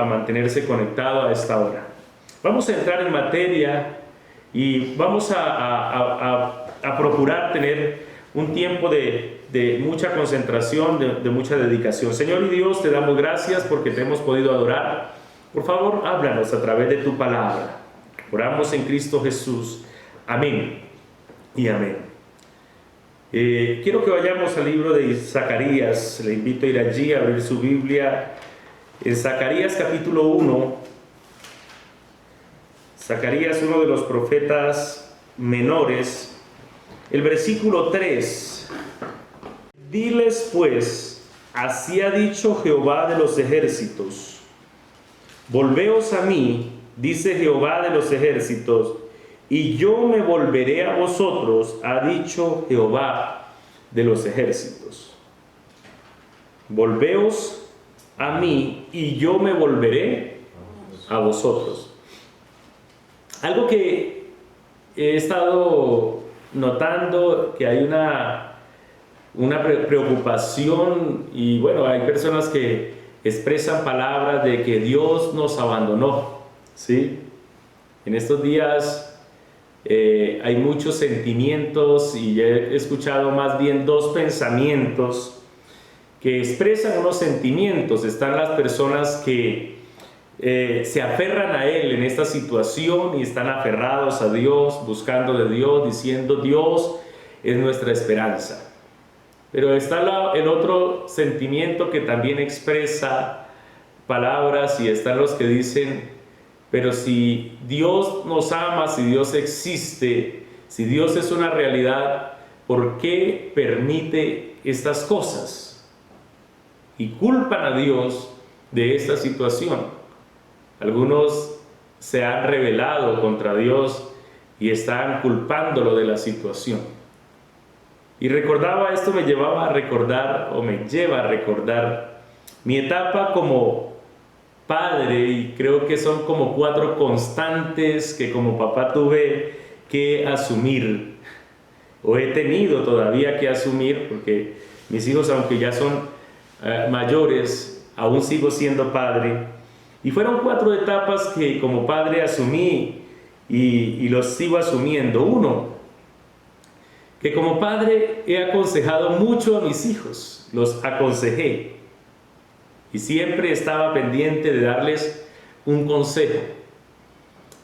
a mantenerse conectado a esta hora. Vamos a entrar en materia y vamos a procurar tener un tiempo de mucha concentración, de mucha dedicación. Señor y Dios, te damos gracias porque te hemos podido adorar. Por favor, háblanos a través de tu palabra. Oramos en Cristo Jesús. Amén y amén. Quiero que vayamos al libro de Zacarías. Le invito a ir allí a abrir su Biblia en Zacarías capítulo 1. Zacarías, uno de los profetas menores, el versículo 3. Diles pues, así ha dicho Jehová de los ejércitos, volveos a mí, dice Jehová de los ejércitos, y yo me volveré a vosotros, ha dicho Jehová de los ejércitos. Volveos a mí, y yo me volveré a vosotros. Algo que he estado notando, que hay una preocupación, y bueno, hay personas que expresan palabras de que Dios nos abandonó, ¿sí? En estos días hay muchos sentimientos, y he escuchado más bien dos pensamientos que expresan unos sentimientos. Están las personas que se aferran a Él en esta situación y están aferrados a Dios, buscando de Dios, diciendo Dios es nuestra esperanza. Pero está el otro sentimiento que también expresa palabras, y están los que dicen, pero si Dios nos ama, si Dios existe, si Dios es una realidad, ¿por qué permite estas cosas? Y culpan a Dios de esta situación. Algunos se han rebelado contra Dios y están culpándolo de la situación. Y recordaba, esto me llevaba a recordar, o me lleva a recordar, mi etapa como padre, y creo que son como 4 constantes que como papá tuve que asumir, o he tenido todavía que asumir, porque mis hijos, aunque ya son mayores, aún sigo siendo padre. Y fueron 4 etapas que como padre asumí y los sigo asumiendo. Uno, que como padre he aconsejado mucho a mis hijos, los aconsejé. Y siempre estaba pendiente de darles un consejo.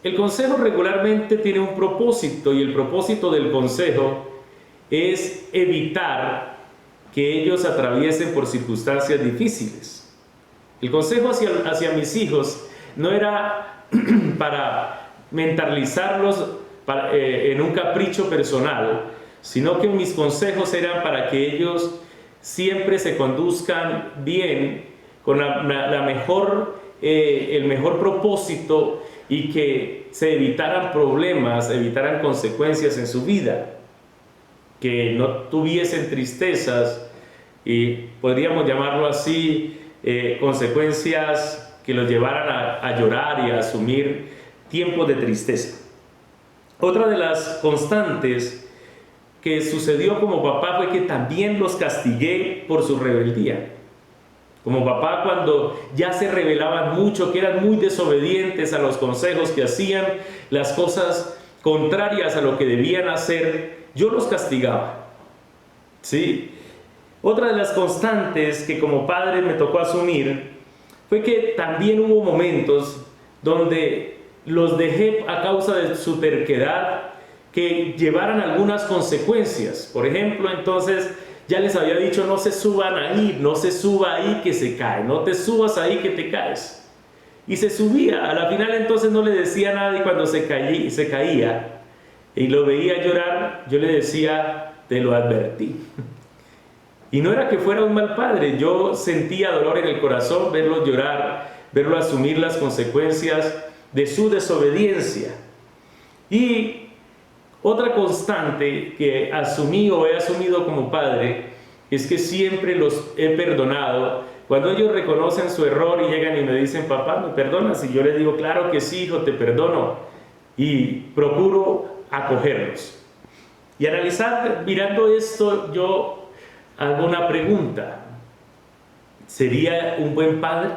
El consejo regularmente tiene un propósito, y el propósito del consejo es evitar que ellos atraviesen por circunstancias difíciles. El consejo hacia mis hijos no era para mentalizarlos en un capricho personal, sino que mis consejos eran para que ellos siempre se conduzcan bien, con el mejor propósito, y que se evitaran problemas, evitaran consecuencias en su vida, que no tuviesen tristezas, y podríamos llamarlo así, consecuencias que los llevaran a llorar y a asumir tiempos de tristeza. Otra de las constantes que sucedió como papá fue que también los castigué por su rebeldía. Como papá, cuando ya se rebelaban mucho, que eran muy desobedientes a los consejos, que hacían las cosas contrarias a lo que debían hacer, yo los castigaba, ¿sí? Otra de las constantes que como padre me tocó asumir fue que también hubo momentos donde los dejé a causa de su terquedad que llevaran algunas consecuencias. Por ejemplo, entonces ya les había dicho, no se suban ahí, no se suba ahí que se cae, no te subas ahí que te caes. Y se subía, a la final entonces no le decía nada, y cuando se caía y lo veía llorar, yo le decía, te lo advertí. Y no era que fuera un mal padre, yo sentía dolor en el corazón verlo llorar, verlo asumir las consecuencias de su desobediencia. Y otra constante que asumí o he asumido como padre es que siempre los he perdonado. Cuando ellos reconocen su error y llegan y me dicen, papá, ¿me perdonas? Y yo les digo, claro que sí, hijo, te perdono. Y procuro acogerlos. Y mirando esto, yo hago una pregunta. ¿Sería un buen padre?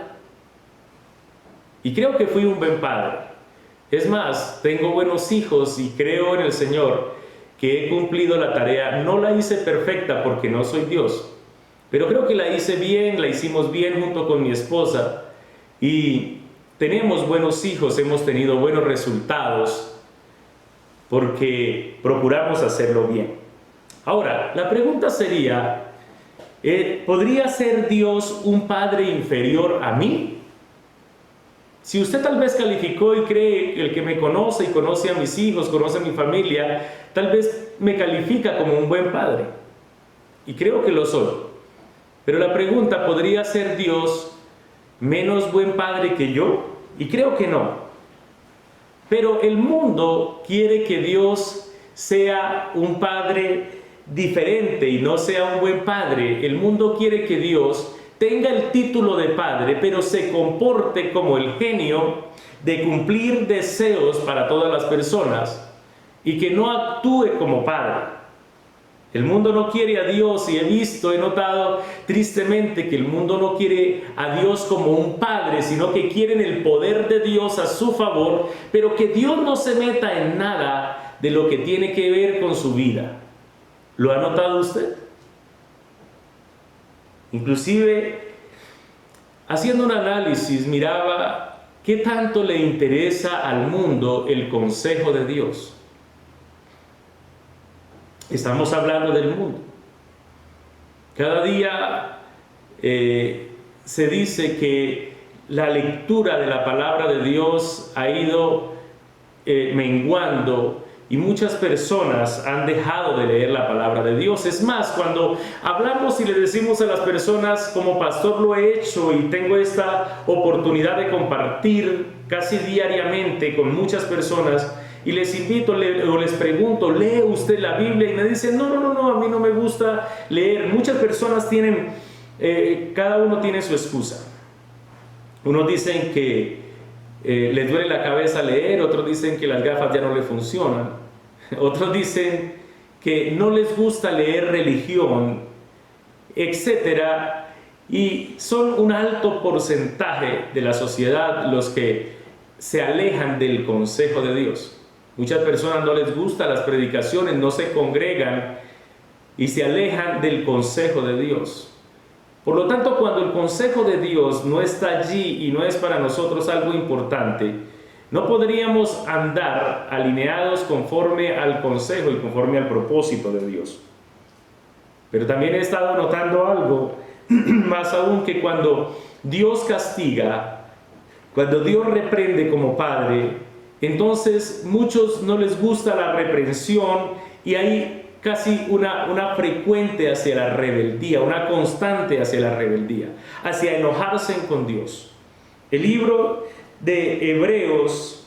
Y creo que fui un buen padre. Es más, tengo buenos hijos y creo en el Señor que he cumplido la tarea. No la hice perfecta porque no soy Dios, pero creo que la hice bien, la hicimos bien junto con mi esposa y tenemos buenos hijos, hemos tenido buenos resultados porque procuramos hacerlo bien. Ahora, la pregunta sería, ¿podría ser Dios un padre inferior a mí? Si usted tal vez calificó y cree, el que me conoce y conoce a mis hijos, conoce a mi familia, tal vez me califica como un buen padre. Y creo que lo soy. Pero la pregunta, ¿podría ser Dios menos buen padre que yo? Y creo que no. Pero el mundo quiere que Dios sea un padre diferente y no sea un buen padre. El mundo quiere que Dios tenga el título de padre, pero se comporte como el genio de cumplir deseos para todas las personas y que no actúe como padre. El mundo no quiere a Dios y he notado tristemente que el mundo no quiere a Dios como un padre, sino que quieren el poder de Dios a su favor, pero que Dios no se meta en nada de lo que tiene que ver con su vida. ¿Lo ha notado usted? Inclusive, haciendo un análisis, miraba qué tanto le interesa al mundo el consejo de Dios. Estamos hablando del mundo. Cada día se dice que la lectura de la palabra de Dios ha ido menguando y muchas personas han dejado de leer la palabra de Dios. Es más, cuando hablamos y le decimos a las personas, como pastor lo he hecho y tengo esta oportunidad de compartir casi diariamente con muchas personas, y les invito o les pregunto, ¿lee usted la Biblia? Y me dicen, no, a mí no me gusta leer. Muchas personas tienen, cada uno tiene su excusa. Unos dicen que les duele la cabeza leer, otros dicen que las gafas ya no le funcionan, otros dicen que no les gusta leer religión, etc. Y son un alto porcentaje de la sociedad los que se alejan del consejo de Dios. Muchas personas no les gustan las predicaciones, no se congregan y se alejan del consejo de Dios. Por lo tanto, cuando el consejo de Dios no está allí y no es para nosotros algo importante, no podríamos andar alineados conforme al consejo y conforme al propósito de Dios. Pero también he estado notando algo, más aún, que cuando Dios castiga, cuando Dios reprende como padre, entonces muchos no les gusta la reprensión y hay casi una frecuente hacia la rebeldía, una constante hacia la rebeldía, hacia enojarse con Dios. El libro de Hebreos,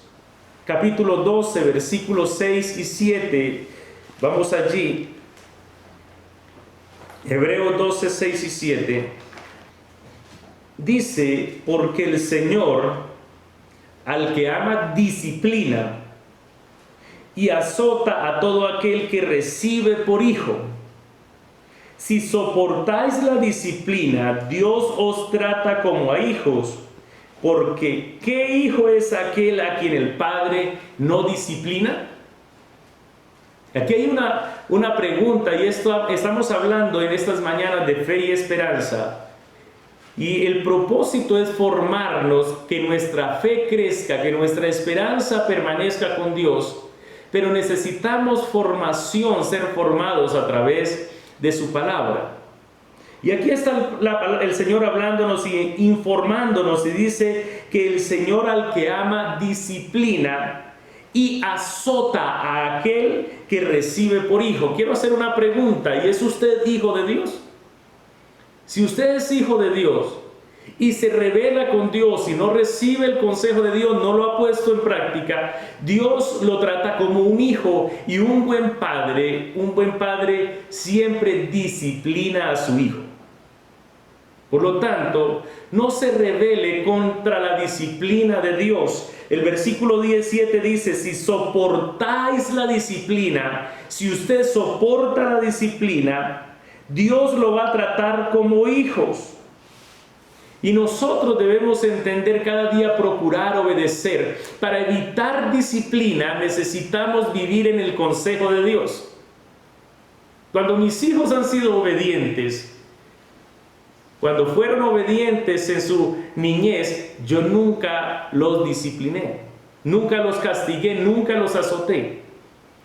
capítulo 12, versículos 6 y 7, vamos allí. Hebreos 12, 6 y 7, dice, porque el Señor al que ama disciplina y azota a todo aquel que recibe por hijo. Si soportáis la disciplina, Dios os trata como a hijos, porque ¿qué hijo es aquel a quien el Padre no disciplina? Aquí hay una pregunta, y estamos hablando en estas mañanas de fe y esperanza. Y el propósito es formarnos, que nuestra fe crezca, que nuestra esperanza permanezca con Dios. Pero necesitamos formación, ser formados a través de su palabra. Y aquí está el Señor hablándonos y informándonos, y dice que el Señor al que ama disciplina y azota a aquel que recibe por hijo. Quiero hacer una pregunta, ¿y es usted hijo de Dios? Si usted es hijo de Dios y se rebela con Dios y no recibe el consejo de Dios, no lo ha puesto en práctica, Dios lo trata como un hijo, y un buen padre siempre disciplina a su hijo. Por lo tanto, no se rebele contra la disciplina de Dios. El versículo 17 dice, si soportáis la disciplina, si usted soporta la disciplina, Dios lo va a tratar como hijos. Y nosotros debemos entender cada día procurar obedecer. Para evitar disciplina necesitamos vivir en el consejo de Dios. Cuando mis hijos han sido obedientes, cuando fueron obedientes en su niñez, yo nunca los discipliné, nunca los castigué, nunca los azoté.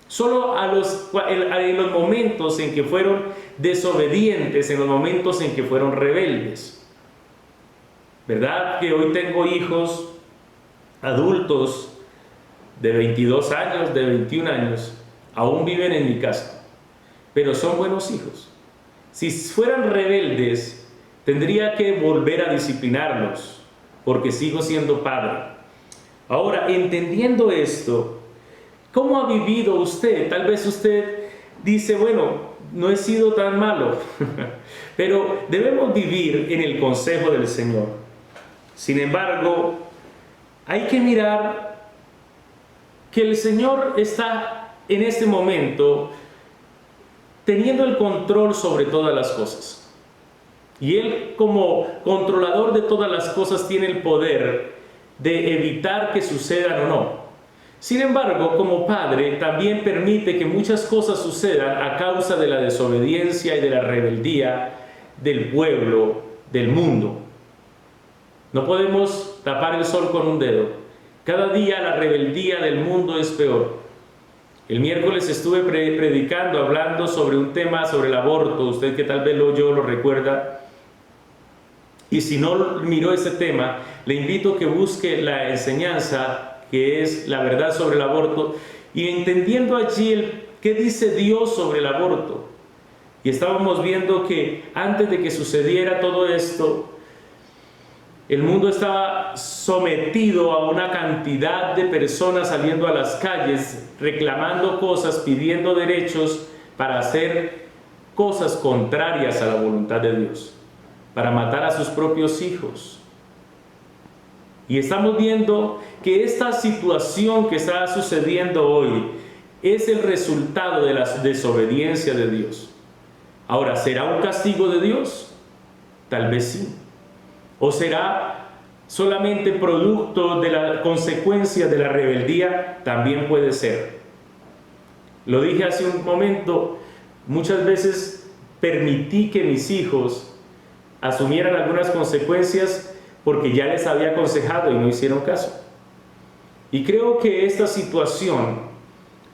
Solo en los momentos en que fueron desobedientes, en los momentos en que fueron rebeldes. ¿Verdad que hoy tengo hijos adultos de 22 años, de 21 años, aún viven en mi casa, pero son buenos hijos? Si fueran rebeldes, tendría que volver a disciplinarlos, porque sigo siendo padre. Ahora, entendiendo esto, ¿cómo ha vivido usted? Tal vez usted dice, bueno, no he sido tan malo, pero debemos vivir en el consejo del Señor. Sin embargo, hay que mirar que el Señor está en este momento teniendo el control sobre todas las cosas. Y Él, como controlador de todas las cosas, tiene el poder de evitar que sucedan o no. Sin embargo, como Padre, también permite que muchas cosas sucedan a causa de la desobediencia y de la rebeldía del pueblo, del mundo. No podemos tapar el sol con un dedo. Cada día la rebeldía del mundo es peor. El miércoles estuve predicando, hablando sobre un tema, sobre el aborto. Usted que tal vez lo recuerda. Y si no miró ese tema, le invito a que busque la enseñanza que es la verdad sobre el aborto y entendiendo allí qué dice Dios sobre el aborto. Y estábamos viendo que antes de que sucediera todo esto, el mundo estaba sometido a una cantidad de personas saliendo a las calles, reclamando cosas, pidiendo derechos para hacer cosas contrarias a la voluntad de Dios, para matar a sus propios hijos. Y estamos viendo que esta situación que está sucediendo hoy es el resultado de la desobediencia de Dios. Ahora, ¿será un castigo de Dios? Tal vez sí. ¿O será solamente producto de la consecuencia de la rebeldía? También puede ser. Lo dije hace un momento, muchas veces permití que mis hijos asumieran algunas consecuencias porque ya les había aconsejado y no hicieron caso. Y creo que esta situación,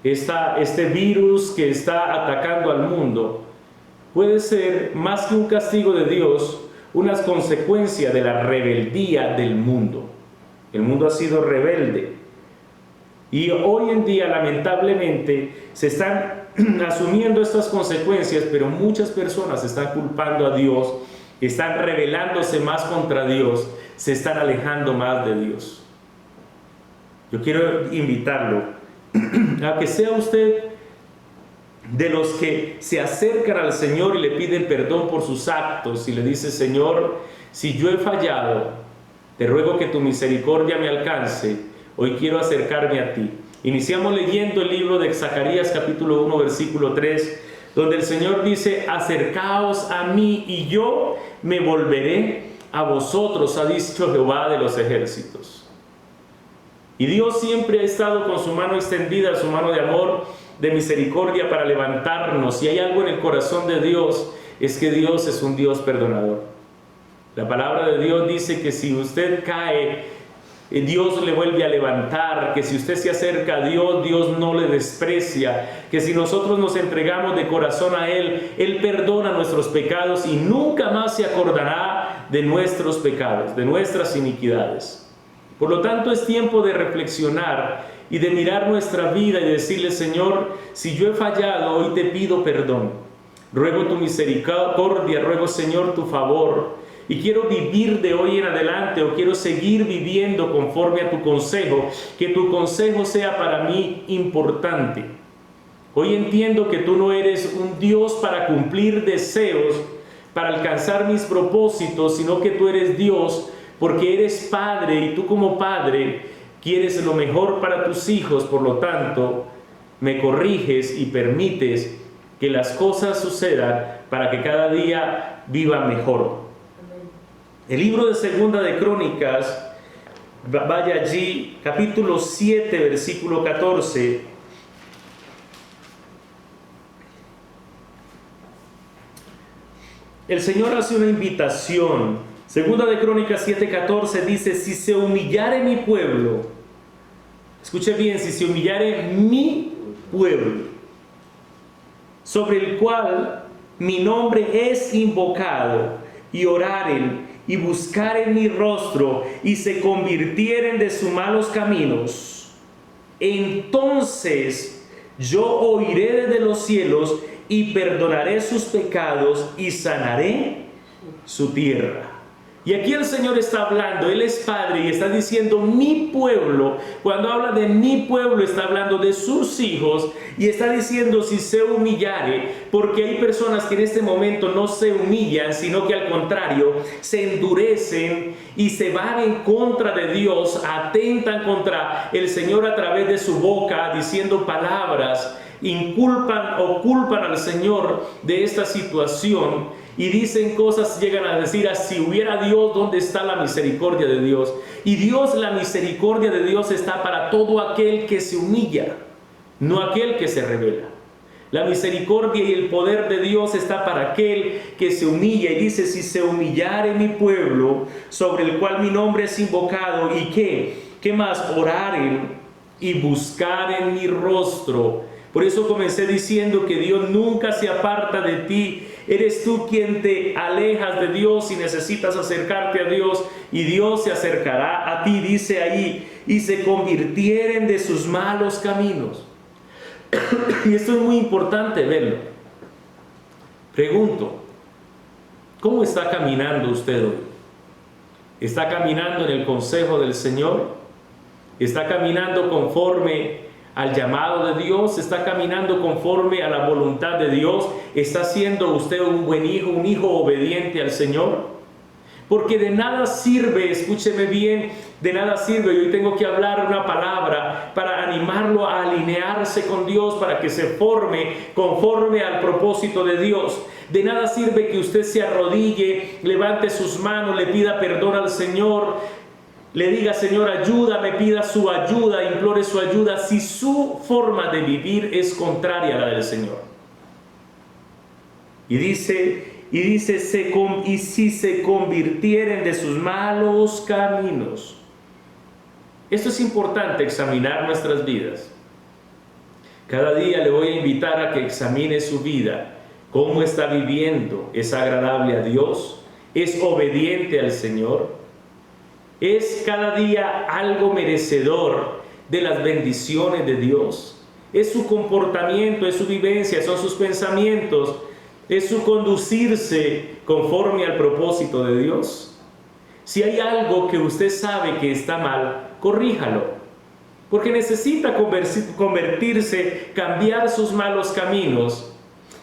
este virus que está atacando al mundo, puede ser más que un castigo de Dios, una consecuencia de la rebeldía del mundo. El mundo ha sido rebelde. Y hoy en día, lamentablemente, se están asumiendo estas consecuencias, pero muchas personas están culpando a Dios, están rebelándose más contra Dios, se están alejando más de Dios. Yo quiero invitarlo a que sea usted de los que se acercan al Señor y le piden perdón por sus actos y le dice: Señor, si yo he fallado, te ruego que tu misericordia me alcance, hoy quiero acercarme a ti. Iniciamos leyendo el libro de Zacarías capítulo 1 versículo 3, donde el Señor dice: acercaos a mí y yo me volveré a vosotros, ha dicho Jehová de los ejércitos. Y Dios siempre ha estado con su mano extendida, su mano de amor, de misericordia para levantarnos. Si hay algo en el corazón de Dios, es que Dios es un Dios perdonador. La palabra de Dios dice que si usted cae, Dios le vuelve a levantar, que si usted se acerca a Dios, Dios no le desprecia, que si nosotros nos entregamos de corazón a Él, Él perdona nuestros pecados y nunca más se acordará de nuestros pecados, de nuestras iniquidades. Por lo tanto, es tiempo de reflexionar y de mirar nuestra vida y decirle: Señor, si yo he fallado, hoy te pido perdón. Ruego tu misericordia, ruego, Señor, tu favor. Y quiero vivir de hoy en adelante, o quiero seguir viviendo conforme a tu consejo, que tu consejo sea para mí importante. Hoy entiendo que tú no eres un Dios para cumplir deseos, para alcanzar mis propósitos, sino que tú eres Dios porque eres Padre, y tú como Padre quieres lo mejor para tus hijos. Por lo tanto, me corriges y permites que las cosas sucedan para que cada día viva mejor. El libro de Segunda de Crónicas, vaya allí, capítulo 7, versículo 14. El Señor hace una invitación. Segunda de Crónicas 7:14 dice: si se humillare mi pueblo, escuche bien, si se humillare mi pueblo, sobre el cual mi nombre es invocado, y oraren y buscaren mi rostro, y se convirtieren de sus malos caminos, entonces yo oiré desde los cielos y perdonaré sus pecados y sanaré su tierra. Y aquí el Señor está hablando, Él es Padre y está diciendo mi pueblo. Cuando habla de mi pueblo está hablando de sus hijos y está diciendo si se humillare, porque hay personas que en este momento no se humillan, sino que al contrario se endurecen y se van en contra de Dios, atentan contra el Señor a través de su boca, diciendo palabras, inculpan o culpan al Señor de esta situación. Y dicen cosas, llegan a decir, si hubiera Dios, ¿dónde está la misericordia de Dios? Y Dios, la misericordia de Dios está para todo aquel que se humilla, no aquel que se revela. La misericordia y el poder de Dios está para aquel que se humilla. Y dice, si se humillare mi pueblo, sobre el cual mi nombre es invocado, ¿y qué más? Oraren y buscaren mi rostro. Por eso comencé diciendo que Dios nunca se aparta de ti. Eres tú quien te alejas de Dios y necesitas acercarte a Dios, y Dios se acercará a ti, dice ahí, y se convirtieren de sus malos caminos. Y esto es muy importante verlo. Pregunto, ¿cómo está caminando usted hoy? ¿Está caminando en el consejo del Señor? ¿Está caminando conforme al llamado de Dios? ¿Está caminando conforme a la voluntad de Dios? ¿Está siendo usted un buen hijo, un hijo obediente al Señor? Porque de nada sirve, escúcheme bien, de nada sirve, y hoy tengo que hablar una palabra para animarlo a alinearse con Dios, para que se forme conforme al propósito de Dios. De nada sirve que usted se arrodille, levante sus manos, le pida perdón al Señor, le diga, Señor, ayúdame, pida su ayuda, implore su ayuda, si su forma de vivir es contraria a la del Señor. Y dice, y si se convirtieren de sus malos caminos. Esto es importante, examinar nuestras vidas. Cada día le voy a invitar a que examine su vida. ¿Cómo está viviendo? ¿Es agradable a Dios? ¿Es obediente al Señor? ¿Es cada día algo merecedor de las bendiciones de Dios? ¿Es su comportamiento, es su vivencia, son sus pensamientos, es su conducirse conforme al propósito de Dios? Si hay algo que usted sabe que está mal, corríjalo, porque necesita convertirse, cambiar sus malos caminos,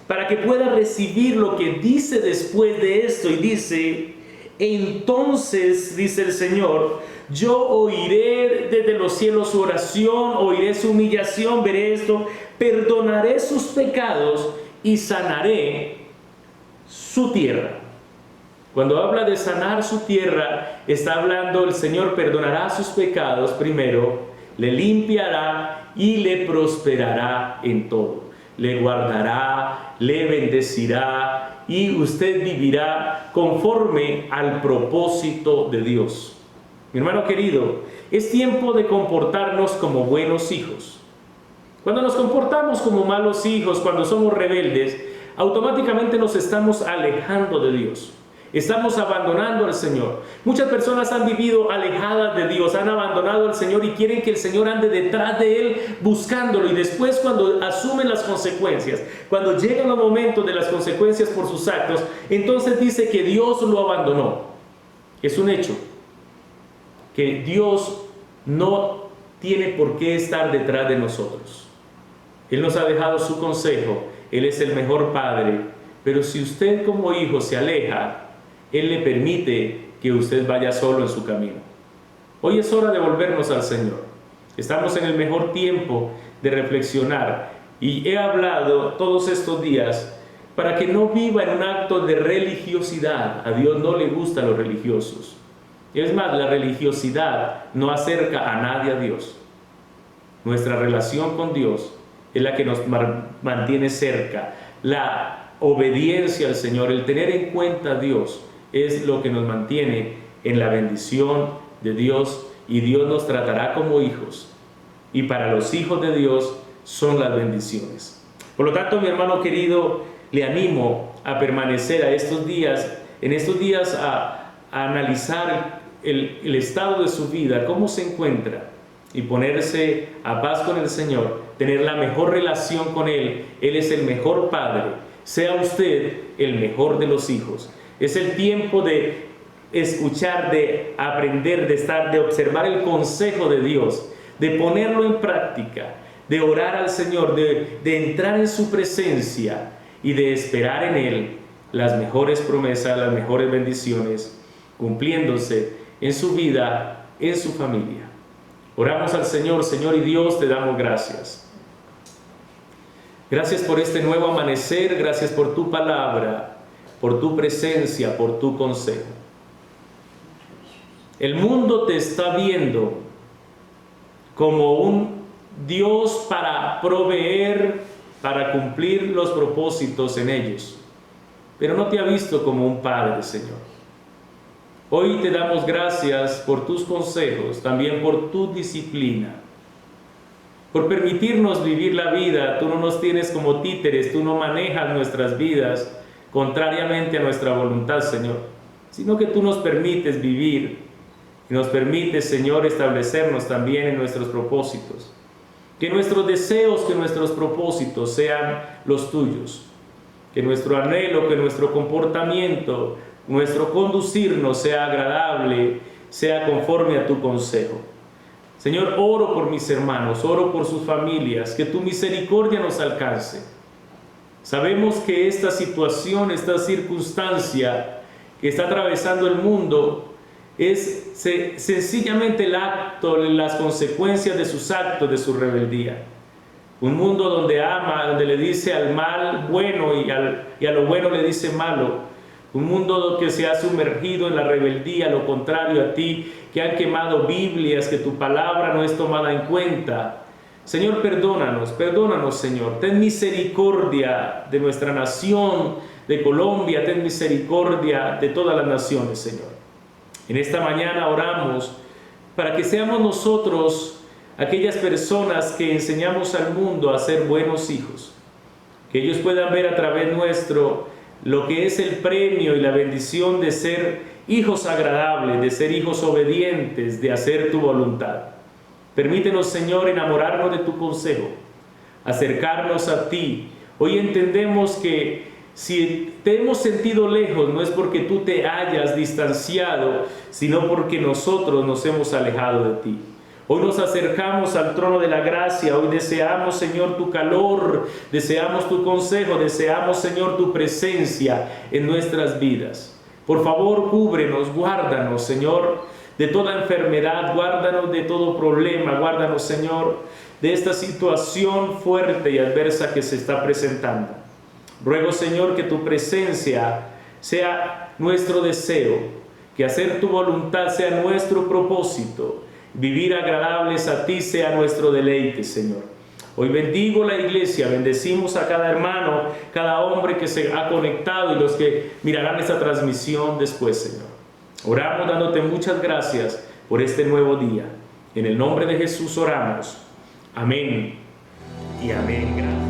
para que pueda recibir lo que dice después de esto. Y dice, entonces, dice el Señor, yo oiré desde los cielos su oración, oiré su humillación, veré esto, perdonaré sus pecados y sanaré su tierra. Cuando habla de sanar su tierra, está hablando, el Señor perdonará sus pecados primero, le limpiará y le prosperará en todo. Le guardará, le bendecirá y usted vivirá conforme al propósito de Dios. Mi hermano querido, es tiempo de comportarnos como buenos hijos. Cuando nos comportamos como malos hijos, cuando somos rebeldes, automáticamente nos estamos alejando de Dios. Estamos abandonando al Señor. Muchas personas han vivido alejadas de Dios, han abandonado al Señor y quieren que el Señor ande detrás de Él buscándolo. Y después, cuando asumen las consecuencias, cuando llegan los momentos de las consecuencias por sus actos, entonces dice que Dios lo abandonó. Es un hecho que Dios no tiene por qué estar detrás de nosotros. Él nos ha dejado su consejo, Él es el mejor Padre, pero si usted como hijo se aleja, Él le permite que usted vaya solo en su camino. Hoy es hora de volvernos al Señor. Estamos en el mejor tiempo de reflexionar. Y he hablado todos estos días para que no viva en un acto de religiosidad. A Dios no le gustan los religiosos. Es más, la religiosidad no acerca a nadie a Dios. Nuestra relación con Dios es la que nos mantiene cerca. La obediencia al Señor, el tener en cuenta a Dios, es lo que nos mantiene en la bendición de Dios, y Dios nos tratará como hijos. Y para los hijos de Dios son las bendiciones. Por lo tanto, mi hermano querido, le animo a permanecer en estos días a analizar el estado de su vida, cómo se encuentra, y ponerse a paz con el Señor, tener la mejor relación con Él. Él es el mejor Padre. Sea usted el mejor de los hijos. Es el tiempo de escuchar, de aprender, de observar el consejo de Dios, de ponerlo en práctica, de orar al Señor, de entrar en su presencia y de esperar en Él las mejores promesas, las mejores bendiciones, cumpliéndose en su vida, en su familia. Oramos al Señor. Señor y Dios, te damos gracias. Gracias por este nuevo amanecer, gracias por tu palabra, por tu presencia, por tu consejo. El mundo te está viendo como un Dios para proveer, para cumplir los propósitos en ellos, pero no te ha visto como un Padre, Señor. Hoy te damos gracias por tus consejos, también por tu disciplina, por permitirnos vivir la vida. Tú no nos tienes como títeres, tú no manejas nuestras vidas contrariamente a nuestra voluntad, Señor, sino que tú nos permites vivir y nos permites, Señor, establecernos también en nuestros propósitos. Que nuestros deseos, que nuestros propósitos sean los tuyos. Que nuestro anhelo, que nuestro comportamiento, nuestro conducirnos sea agradable, sea conforme a tu consejo. Señor, oro por mis hermanos, oro por sus familias, que tu misericordia nos alcance. Sabemos que esta situación, esta circunstancia que está atravesando el mundo es sencillamente el acto, las consecuencias de sus actos, de su rebeldía. Un mundo donde ama, donde le dice al mal bueno y a lo bueno le dice malo. Un mundo que se ha sumergido en la rebeldía, lo contrario a ti, que han quemado Biblias, que tu palabra no es tomada en cuenta. Señor, perdónanos, Señor. Ten misericordia de nuestra nación, de Colombia. Ten misericordia de todas las naciones, Señor. En esta mañana oramos para que seamos nosotros aquellas personas que enseñamos al mundo a ser buenos hijos. Que ellos puedan ver a través nuestro lo que es el premio y la bendición de ser hijos agradables, de ser hijos obedientes, de hacer tu voluntad. Permítenos, Señor, enamorarnos de tu consejo, acercarnos a ti. Hoy entendemos que si te hemos sentido lejos, no es porque tú te hayas distanciado, sino porque nosotros nos hemos alejado de ti. Hoy nos acercamos al trono de la gracia. Hoy deseamos, Señor, tu calor, deseamos tu consejo, deseamos, Señor, tu presencia en nuestras vidas. Por favor, cúbrenos, guárdanos, Señor, de toda enfermedad, guárdanos de todo problema, guárdanos, Señor, de esta situación fuerte y adversa que se está presentando. Ruego, Señor, que tu presencia sea nuestro deseo, que hacer tu voluntad sea nuestro propósito, vivir agradables a ti sea nuestro deleite, Señor. Hoy bendigo la iglesia, bendecimos a cada hermano, cada hombre que se ha conectado y los que mirarán esta transmisión después, Señor. Oramos dándote muchas gracias por este nuevo día. En el nombre de Jesús oramos. Amén y amén. Gracias.